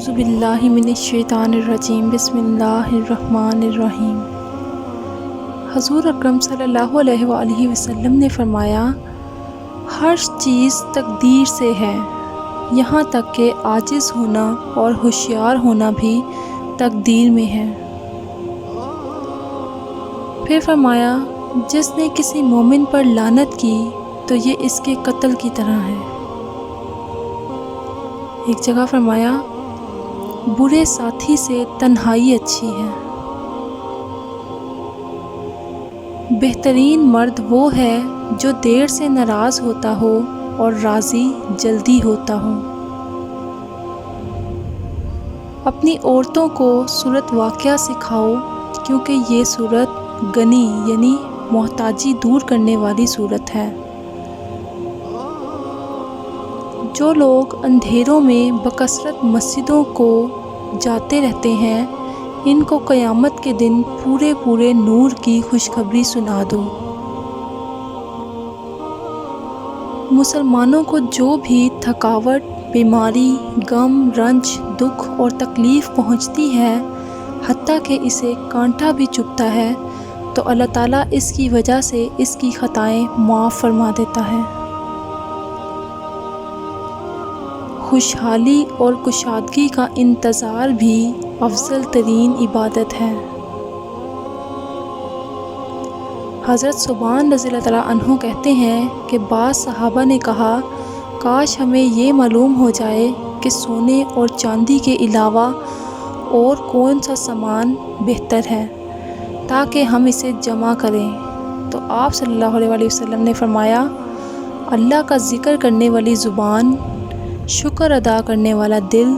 اعوذ باللہ من الشیطان الرجیم بسم اللہ الرحمن الرحیم۔ حضور اکرم صلی اللہ علیہ وآلہ وسلم نے فرمایا، ہر چیز تقدیر سے ہے، یہاں تک کہ عاجز ہونا اور ہوشیار ہونا بھی تقدیر میں ہے۔ پھر فرمایا، جس نے کسی مومن پر لعنت کی تو یہ اس کے قتل کی طرح ہے۔ ایک جگہ فرمایا، برے ساتھی سے تنہائی اچھی ہے۔ بہترین مرد وہ ہے جو دیر سے ناراض ہوتا ہو اور راضی جلدی ہوتا ہو۔ اپنی عورتوں کو صورت واقعہ سکھاؤ، کیونکہ یہ صورت غنی یعنی محتاجی دور کرنے والی صورت ہے۔ جو لوگ اندھیروں میں بکثرت مسجدوں کو جاتے رہتے ہیں، ان کو قیامت کے دن پورے نور کی خوشخبری سنا دو۔ مسلمانوں کو جو بھی تھکاوٹ، بیماری، غم، رنج، دکھ اور تکلیف پہنچتی ہے، حتیٰ کہ اسے کانٹا بھی چبھتا ہے، تو اللہ تعالیٰ اس کی وجہ سے اس کی خطائیں معاف فرما دیتا ہے۔ خوشحالی اور کشادگی کا انتظار بھی افضل ترین عبادت ہے۔ حضرت ثوبان رضی اللہ تعالیٰ عنہ کہتے ہیں کہ بعض صحابہ نے کہا، کاش ہمیں یہ معلوم ہو جائے کہ سونے اور چاندی کے علاوہ اور کون سا سامان بہتر ہے تاکہ ہم اسے جمع کریں۔ تو آپ صلی اللہ علیہ وآلہ وسلم نے فرمایا، اللہ کا ذکر کرنے والی زبان، شکر ادا کرنے والا دل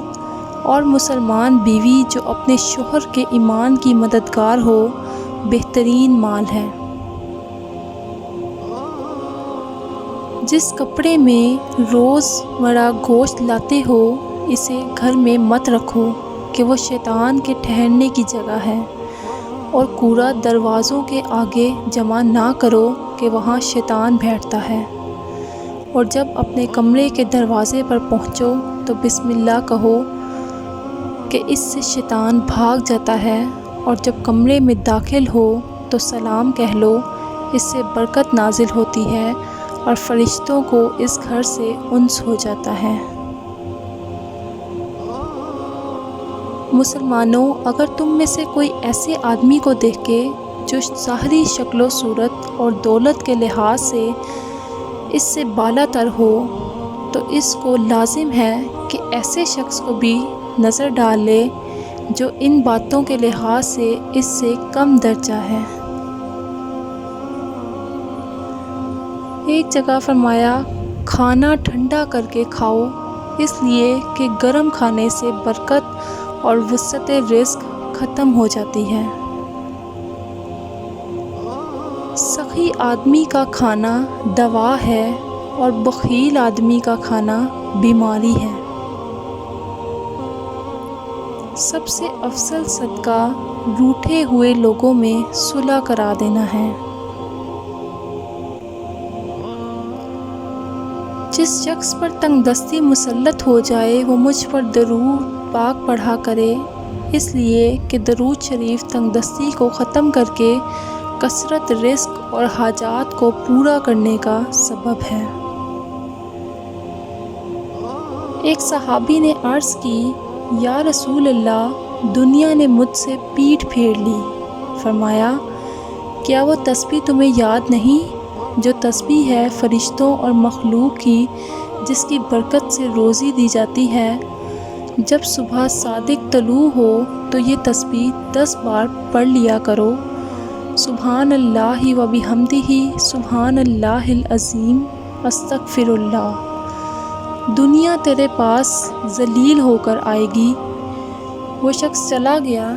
اور مسلمان بیوی جو اپنے شوہر کے ایمان کی مددگار ہو، بہترین مال ہے۔ جس کپڑے میں روز مرہ گوشت لاتے ہو، اسے گھر میں مت رکھو کہ وہ شیطان کے ٹھہرنے کی جگہ ہے، اور کوڑا دروازوں کے آگے جمع نہ کرو کہ وہاں شیطان بیٹھتا ہے۔ اور جب اپنے کمرے کے دروازے پر پہنچو تو بسم اللہ کہو کہ اس سے شیطان بھاگ جاتا ہے، اور جب کمرے میں داخل ہو تو سلام کہہ لو، اس سے برکت نازل ہوتی ہے اور فرشتوں کو اس گھر سے انس ہو جاتا ہے۔ مسلمانوں، اگر تم میں سے کوئی ایسے آدمی کو دیکھے جو ظاہری شکل و صورت اور دولت کے لحاظ سے اس سے بالا تر ہو، تو اس کو لازم ہے کہ ایسے شخص کو بھی نظر ڈال لے جو ان باتوں کے لحاظ سے اس سے کم درجہ ہے۔ ایک جگہ فرمایا، کھانا ٹھنڈا کر کے کھاؤ، اس لیے کہ گرم کھانے سے برکت اور وسعت رزق ختم ہو جاتی ہے۔ سخی آدمی کا کھانا دوا ہے اور بخیل آدمی کا کھانا بیماری ہے۔ سب سے افضل صدقہ روٹھے ہوئے لوگوں میں صلح کرا دینا ہے۔ جس شخص پر تنگ دستی مسلط ہو جائے، وہ مجھ پر درود پاک پڑھا کرے، اس لیے کہ درود شریف تنگ دستی کو ختم کر کے کثرت رزق اور حاجات کو پورا کرنے کا سبب ہے۔ ایک صحابی نے عرض کی، یا رسول اللہ، دنیا نے مجھ سے پیٹھ پھیر لی۔ فرمایا، کیا وہ تسبیح تمہیں یاد نہیں جو تسبیح ہے فرشتوں اور مخلوق کی، جس کی برکت سے روزی دی جاتی ہے؟ جب صبح صادق طلوع ہو تو یہ تسبیح 10 بار پڑھ لیا کرو، سبحان اللہ و بحمدہ، سبحان اللہ العظیم، استغفر اللہ۔ دنیا تیرے پاس ذلیل ہو کر آئے گی۔ وہ شخص چلا گیا،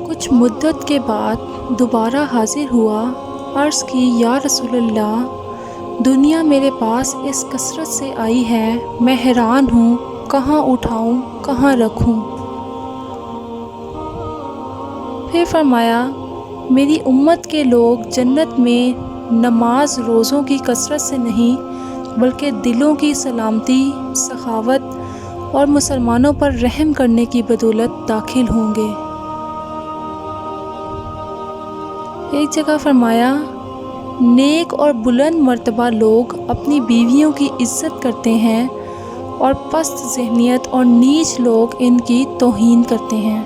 کچھ مدت کے بعد دوبارہ حاضر ہوا، عرض کی، یا رسول اللہ، دنیا میرے پاس اس کثرت سے آئی ہے، میں حیران ہوں، کہاں اٹھاؤں، کہاں رکھوں؟ پھر فرمایا، میری امت کے لوگ جنت میں نماز روزوں کی کثرت سے نہیں، بلکہ دلوں کی سلامتی، سخاوت اور مسلمانوں پر رحم کرنے کی بدولت داخل ہوں گے۔ ایک جگہ فرمایا، نیک اور بلند مرتبہ لوگ اپنی بیویوں کی عزت کرتے ہیں اور پست ذہنیت اور نیچ لوگ ان کی توہین کرتے ہیں۔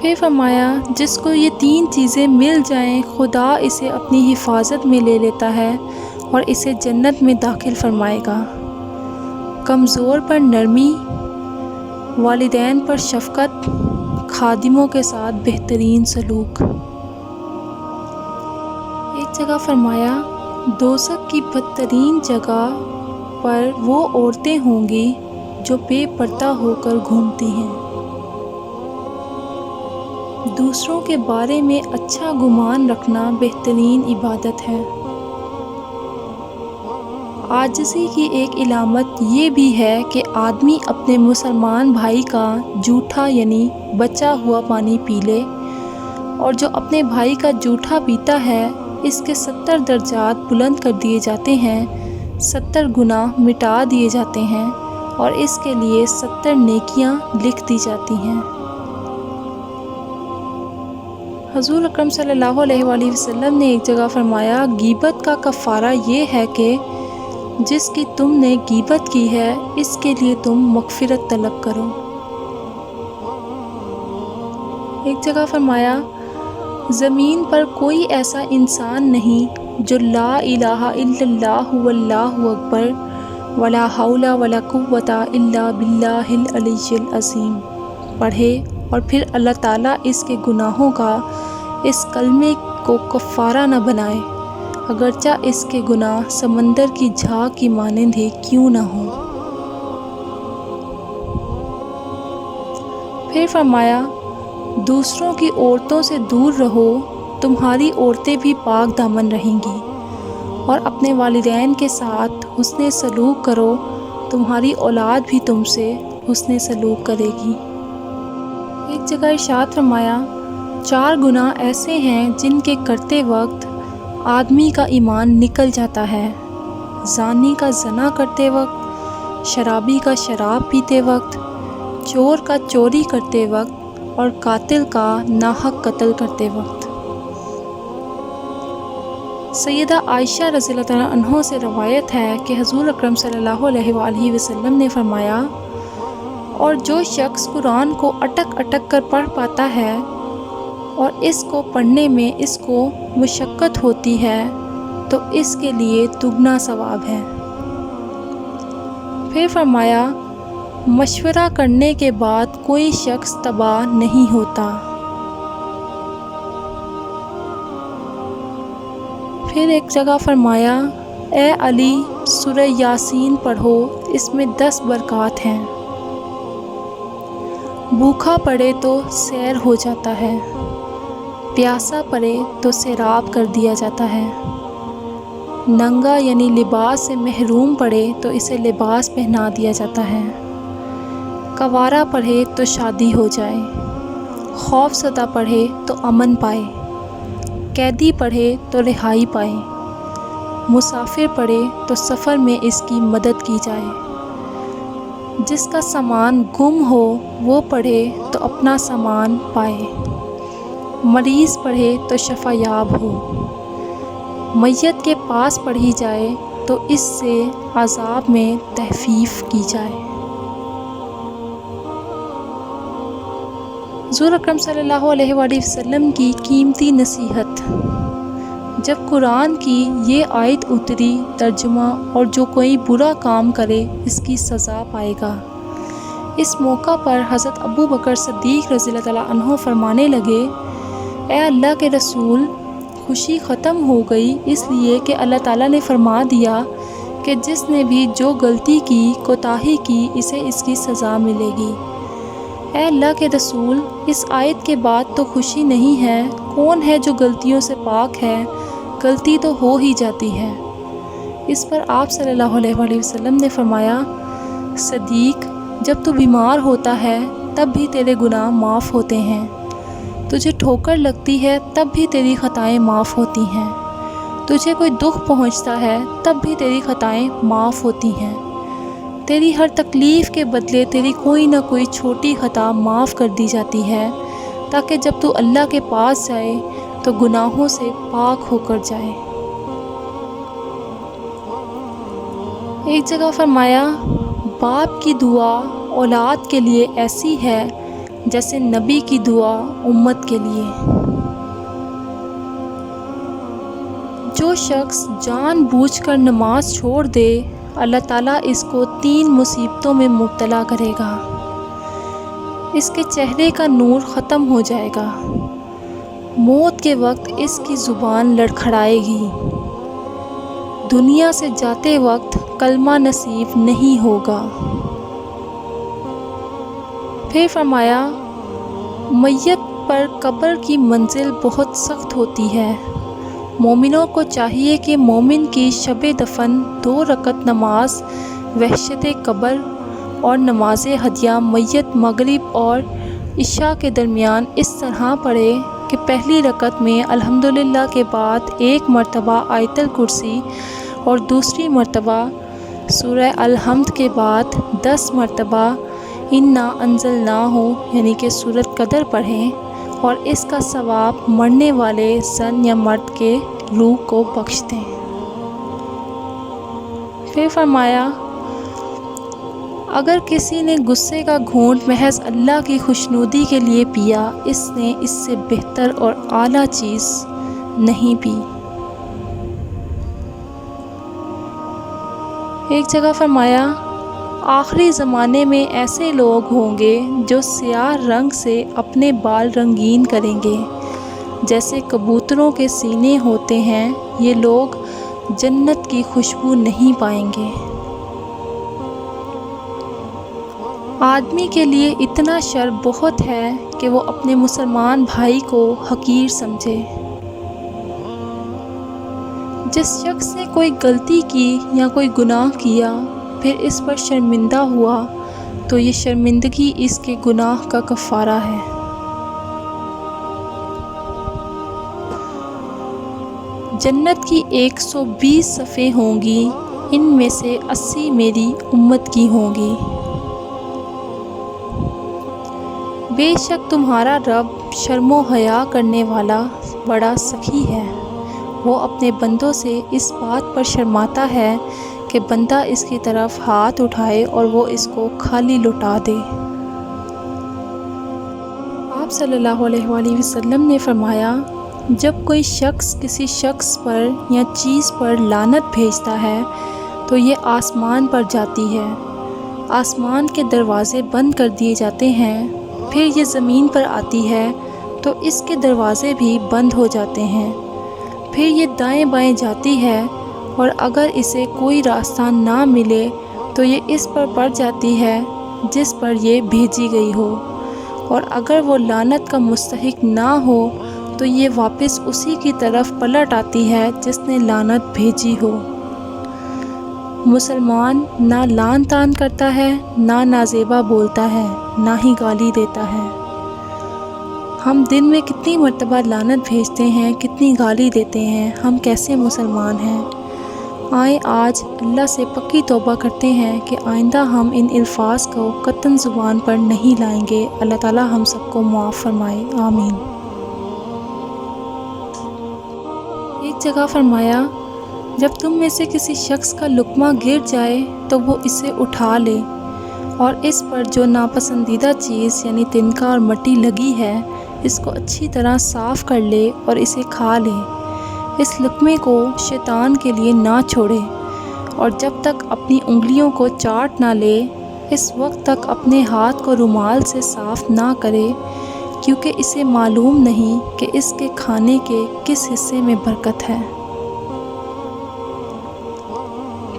پھر فرمایا، جس کو یہ 3 چیزیں مل جائیں خدا اسے اپنی حفاظت میں لے لیتا ہے اور اسے جنت میں داخل فرمائے گا۔ کمزور پر نرمی، والدین پر شفقت، خادموں کے ساتھ بہترین سلوک۔ ایک جگہ فرمایا، دوزخ کی بدترین جگہ پر وہ عورتیں ہوں گی جو بے پردہ ہو کر گھومتی ہیں۔ دوسروں کے بارے میں اچھا گمان رکھنا بہترین عبادت ہے۔ عاجزی کی ایک علامت یہ بھی ہے کہ آدمی اپنے مسلمان بھائی کا جھوٹا یعنی بچا ہوا پانی پی لے، اور جو اپنے بھائی کا جھوٹا پیتا ہے اس کے 70 درجات بلند کر دیے جاتے ہیں، 70 گناہ مٹا دیے جاتے ہیں اور اس کے لیے 70 نیکیاں لکھ دی جاتی ہیں۔ حضور اکرم صلی اللہ علیہ وآلہ وسلم نے ایک جگہ فرمایا، غیبت کا کفارہ یہ ہے کہ جس کی تم نے غیبت کی ہے اس کے لیے تم مغفرت طلب کرو۔ ایک جگہ فرمایا، زمین پر کوئی ایسا انسان نہیں جو لا الہ الا اللہ واللہ اکبر ولا حول ولا قوۃ الا باللہ العلی العظیم پڑھے اور پھر اللہ تعالیٰ اس کے گناہوں کا اس کلمے کو کفارہ نہ بنائے، اگرچہ اس کے گناہ سمندر کی جھاگ کی مانند ہی کیوں نہ ہوں۔ پھر فرمایا، دوسروں کی عورتوں سے دور رہو، تمہاری عورتیں بھی پاک دامن رہیں گی، اور اپنے والدین کے ساتھ حسن سلوک کرو، تمہاری اولاد بھی تم سے حسن سلوک کرے گی۔ ایک جگہ ارشاد فرمایا، 4 گناہ ایسے ہیں جن کے کرتے وقت آدمی کا ایمان نکل جاتا ہے: زانی کا زنا کرتے وقت، شرابی کا شراب پیتے وقت، چور کا چوری کرتے وقت اور قاتل کا ناحق قتل کرتے وقت۔ سیدہ عائشہ رضی اللہ تعالیٰ عنہ سے روایت ہے کہ حضور اکرم صلی اللہ علیہ وآلہ وسلم نے فرمایا، اور جو شخص قرآن کو اٹک اٹک کر پڑھ پاتا ہے اور اس کو پڑھنے میں اس کو مشقت ہوتی ہے تو اس کے لیے دگنا ثواب ہے۔ پھر فرمایا، مشورہ کرنے کے بعد کوئی شخص تباہ نہیں ہوتا۔ پھر ایک جگہ فرمایا، اے علی سورہ یاسین پڑھو، اس میں 10 برکات ہیں۔ بھوکا پڑے تو سیر ہو جاتا ہے، پیاسا پڑے تو سیراب کر دیا جاتا ہے، ننگا یعنی لباس سے محروم پڑے تو اسے لباس پہنا دیا جاتا ہے، کوارا پڑھے تو شادی ہو جائے، خوف زدہ پڑھے تو امن پائے، قیدی پڑھے تو رہائی پائے، مسافر پڑھے تو سفر میں اس کی مدد کی جائے، جس کا سامان گم ہو وہ پڑھے تو اپنا سامان پائے، مریض پڑھے تو شفا یاب ہو، میت کے پاس پڑھی جائے تو اس سے عذاب میں تخفیف کی جائے۔ حضور اکرم صلی اللہ علیہ وآلہ وسلم کی قیمتی نصیحت۔ جب قرآن کی یہ آیت اتری، ترجمہ، اور جو کوئی برا کام کرے اس کی سزا پائے گا، اس موقع پر حضرت ابو بکر صدیق رضی اللہ تعالیٰ عنہ فرمانے لگے، اے اللہ کے رسول، خوشی ختم ہو گئی اس لیے کہ اللہ تعالیٰ نے فرما دیا کہ جس نے بھی جو غلطی کی، کوتاہی کی، اسے اس کی سزا ملے گی۔ اے اللہ کے رسول، اس آیت کے بعد تو خوشی نہیں ہے، کون ہے جو غلطیوں سے پاک ہے؟ غلطی تو ہو ہی جاتی ہے۔ اس پر آپ صلی اللہ علیہ وآلہ وسلم نے فرمایا، صدیق، جب تو بیمار ہوتا ہے تب بھی تیرے گناہ معاف ہوتے ہیں، تجھے ٹھوکر لگتی ہے تب بھی تیری خطائیں معاف ہوتی ہیں، تجھے کوئی دکھ پہنچتا ہے تب بھی تیری خطائیں معاف ہوتی ہیں، تیری ہر تکلیف کے بدلے تیری کوئی نہ کوئی چھوٹی خطا معاف کر دی جاتی ہے، تاکہ جب تو اللہ کے پاس جائے تو گناہوں سے پاک ہو کر جائے۔ ایک جگہ فرمایا، باپ کی دعا اولاد کے لیے ایسی ہے جیسے نبی کی دعا امت کے لیے۔ جو شخص جان بوجھ کر نماز چھوڑ دے، اللہ تعالیٰ اس کو 3 مصیبتوں میں مبتلا کرے گا۔ اس کے چہرے کا نور ختم ہو جائے گا، موت کے وقت اس کی زبان لڑکھڑائے گی، دنیا سے جاتے وقت کلمہ نصیب نہیں ہوگا۔ پھر فرمایا، میت پر قبر کی منزل بہت سخت ہوتی ہے۔ مومنوں کو چاہیے کہ مومن کی شب دفن 2 رکعت نماز وحشت قبر اور نماز ہدیہ میت مغرب اور عشاء کے درمیان اس طرح پڑھے کہ پہلی رکعت میں الحمدللہ کے بعد 1 مرتبہ آیت الکرسی اور دوسری مرتبہ سورہ الحمد کے بعد 10 مرتبہ انا انزلناہ یعنی کہ سورۃ قدر پڑھیں، اور اس کا ثواب مرنے والے زن یا مرد کے روح کو بخش دیں۔ پھر فرمایا، اگر کسی نے غصے کا گھونٹ محض اللہ کی خوشنودی کے لیے پیا، اس نے اس سے بہتر اور اعلیٰ چیز نہیں پی۔ ایک جگہ فرمایا، آخری زمانے میں ایسے لوگ ہوں گے جو سیاہ رنگ سے اپنے بال رنگین کریں گے، جیسے کبوتروں کے سینے ہوتے ہیں، یہ لوگ جنت کی خوشبو نہیں پائیں گے۔ آدمی کے لیے اتنا شر بہت ہے کہ وہ اپنے مسلمان بھائی کو حقیر سمجھے۔ جس شخص نے کوئی غلطی کی یا کوئی گناہ کیا پھر اس پر شرمندہ ہوا تو یہ شرمندگی اس کے گناہ کا کفارہ ہے۔ جنت کی 120 صفیں ہوں گی، ان میں سے 80 میری امت کی ہوں گی۔ بے شک تمہارا رب شرم و حیا کرنے والا بڑا سخی ہے، وہ اپنے بندوں سے اس بات پر شرماتا ہے کہ بندہ اس کی طرف ہاتھ اٹھائے اور وہ اس کو خالی لوٹا دے۔ آپ صلی اللہ علیہ وآلہ وسلم نے فرمایا، جب کوئی شخص کسی شخص پر یا چیز پر لعنت بھیجتا ہے تو یہ آسمان پر جاتی ہے، آسمان کے دروازے بند کر دیے جاتے ہیں، پھر یہ زمین پر آتی ہے تو اس کے دروازے بھی بند ہو جاتے ہیں، پھر یہ دائیں بائیں جاتی ہے اور اگر اسے کوئی راستہ نہ ملے تو یہ اس پر پڑ جاتی ہے جس پر یہ بھیجی گئی ہو، اور اگر وہ لعنت کا مستحق نہ ہو تو یہ واپس اسی کی طرف پلٹ آتی ہے جس نے لعنت بھیجی ہو۔ مسلمان نہ لعن طعن کرتا ہے، نہ نازیبا بولتا ہے، نہ ہی گالی دیتا ہے۔ ہم دن میں کتنی مرتبہ لعنت بھیجتے ہیں، کتنی گالی دیتے ہیں، ہم کیسے مسلمان ہیں؟ آئیں آج اللہ سے پکی توبہ کرتے ہیں کہ آئندہ ہم ان الفاظ کو قطعاً زبان پر نہیں لائیں گے۔ اللہ تعالی ہم سب کو معاف فرمائے، آمین۔ ایک جگہ فرمایا، جب تم میں سے کسی شخص کا لقمہ گر جائے تو وہ اسے اٹھا لے اور اس پر جو ناپسندیدہ چیز یعنی تنکا اور مٹی لگی ہے اس کو اچھی طرح صاف کر لے اور اسے کھا لے۔ اس لقمے کو شیطان کے لیے نہ چھوڑے اور جب تک اپنی انگلیوں کو چاٹ نہ لے اس وقت تک اپنے ہاتھ کو رومال سے صاف نہ کرے، کیونکہ اسے معلوم نہیں کہ اس کے کھانے کے کس حصے میں برکت ہے۔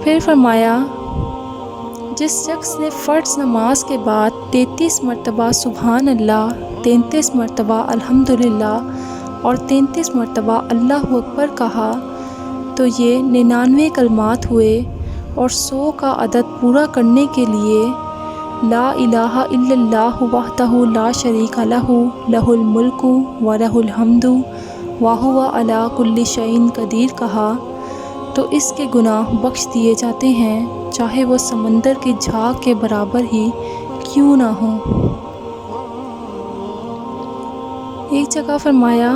پھر فرمایا، جس شخص نے فرض نماز کے بعد 33 مرتبہ سبحان اللہ، 33 مرتبہ الحمدللہ اور 33 مرتبہ اللہ اکبر کہا تو یہ 99 کلمات ہوئے، اور 100 کا عدد پورا کرنے کے لیے لا الہ الا اللہ وحدہ لا شریک لہ لہ الملک و لہ الحمد وہو علی کل شیء قدیر کہا تو اس کے گناہ بخش دیے جاتے ہیں چاہے وہ سمندر کی جھاگ کے برابر ہی کیوں نہ ہو۔ ایک جگہ فرمایا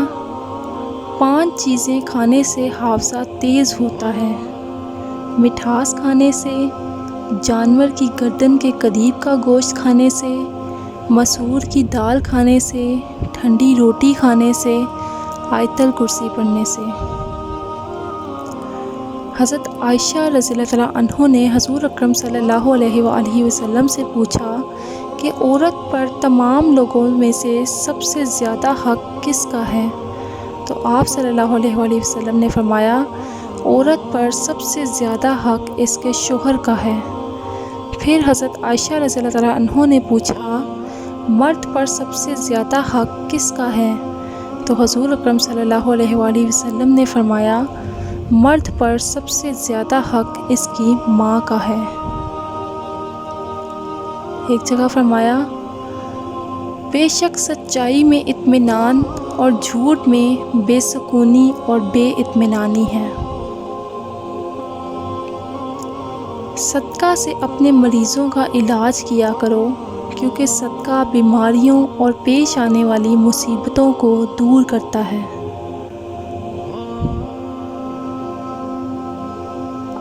5 چیزیں کھانے سے حافظہ تیز ہوتا ہے: مٹھاس کھانے سے، جانور کی گردن کے قریب کا گوشت کھانے سے، مسور کی دال کھانے سے، ٹھنڈی روٹی کھانے سے، آیت الکرسی پڑھنے سے۔ حضرت عائشہ رضی اللہ تعالیٰ عنہ نے حضور اکرم صلی اللہ علیہ وآلہ وسلم سے پوچھا کہ عورت پر تمام لوگوں میں سے سب سے زیادہ حق کس کا ہے؟ تو آپ صلی اللہ علیہ وآلہ وسلم نے فرمایا، عورت پر سب سے زیادہ حق اس کے شوہر کا ہے۔ پھر حضرت عائشہ رضی اللہ تعالیٰ عنہ نے پوچھا، مرد پر سب سے زیادہ حق کس کا ہے؟ تو حضور اکرم صلی اللہ علیہ وآلہ وسلم نے فرمایا، مرد پر سب سے زیادہ حق اس کی ماں کا ہے۔ ایک جگہ فرمایا، بے شک سچائی میں اطمینان اور جھوٹ میں بے سکونی اور بے اطمینانی ہے۔ صدقہ سے اپنے مریضوں کا علاج کیا کرو، کیونکہ صدقہ بیماریوں اور پیش آنے والی مصیبتوں کو دور کرتا ہے۔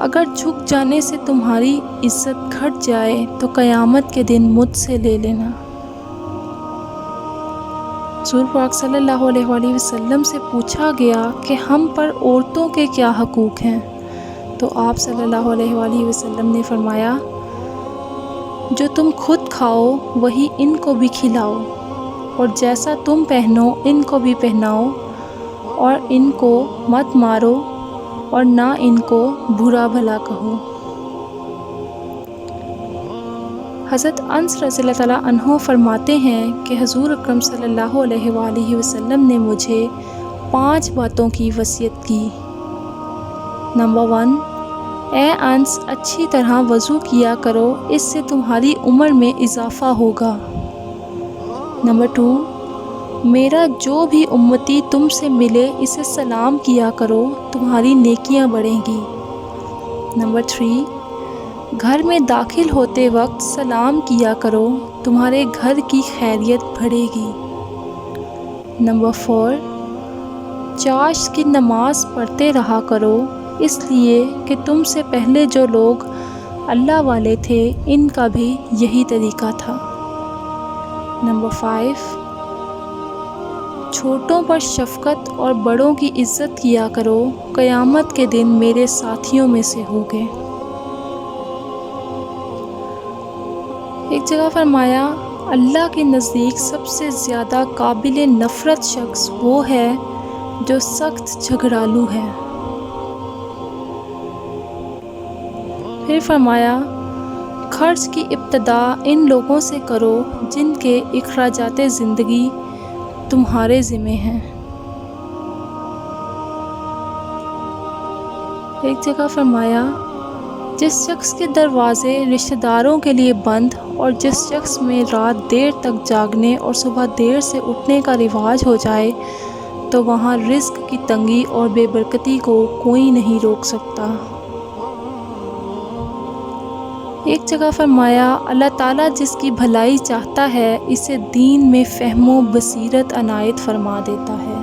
اگر جھک جانے سے تمہاری عزت گھٹ جائے تو قیامت کے دن مجھ سے لے لینا۔ حضور پاک صلی اللہ علیہ وآلہ وسلم سے پوچھا گیا کہ ہم پر عورتوں کے کیا حقوق ہیں؟ تو آپ صلی اللہ علیہ وآلہ وسلم نے فرمایا، جو تم خود کھاؤ وہی ان کو بھی کھلاؤ، اور جیسا تم پہنو ان کو بھی پہناؤ، اور ان کو مت مارو اور نہ ان کو برا بھلا کہو۔ حضرت انس رضی اللہ تعالیٰ عنہ فرماتے ہیں کہ حضور اکرم صلی اللہ علیہ وآلہ وسلم نے مجھے 5 باتوں کی وصیت کی۔ نمبر 1، اے انس، اچھی طرح وضو کیا کرو، اس سے تمہاری عمر میں اضافہ ہوگا۔ نمبر 2، میرا جو بھی امتی تم سے ملے اسے سلام کیا کرو، تمہاری نیکیاں بڑھیں گی۔ نمبر 3، گھر میں داخل ہوتے وقت سلام کیا کرو، تمہارے گھر کی خیریت بڑھے گی۔ نمبر 4، چاشت کی نماز پڑھتے رہا کرو، اس لیے کہ تم سے پہلے جو لوگ اللہ والے تھے ان کا بھی یہی طریقہ تھا۔ نمبر 5، چھوٹوں پر شفقت اور بڑوں کی عزت کیا کرو، قیامت کے دن میرے ساتھیوں میں سے ہوگے۔ ایک جگہ فرمایا، اللہ کے نزدیک سب سے زیادہ قابل نفرت شخص وہ ہے جو سخت جھگڑالو ہے۔ پھر فرمایا، خرچ کی ابتدا ان لوگوں سے کرو جن کے اخراجات زندگی تمہارے ذمہ ہیں۔ ایک جگہ فرمایا، جس شخص کے دروازے رشتہ داروں کے لیے بند اور جس شخص میں رات دیر تک جاگنے اور صبح دیر سے اٹھنے کا رواج ہو جائے تو وہاں رزق کی تنگی اور بے برکتی کو کوئی نہیں روک سکتا۔ ایک جگہ فرمایا، اللہ تعالیٰ جس کی بھلائی چاہتا ہے اسے دین میں فہم و بصیرت عنایت فرما دیتا ہے۔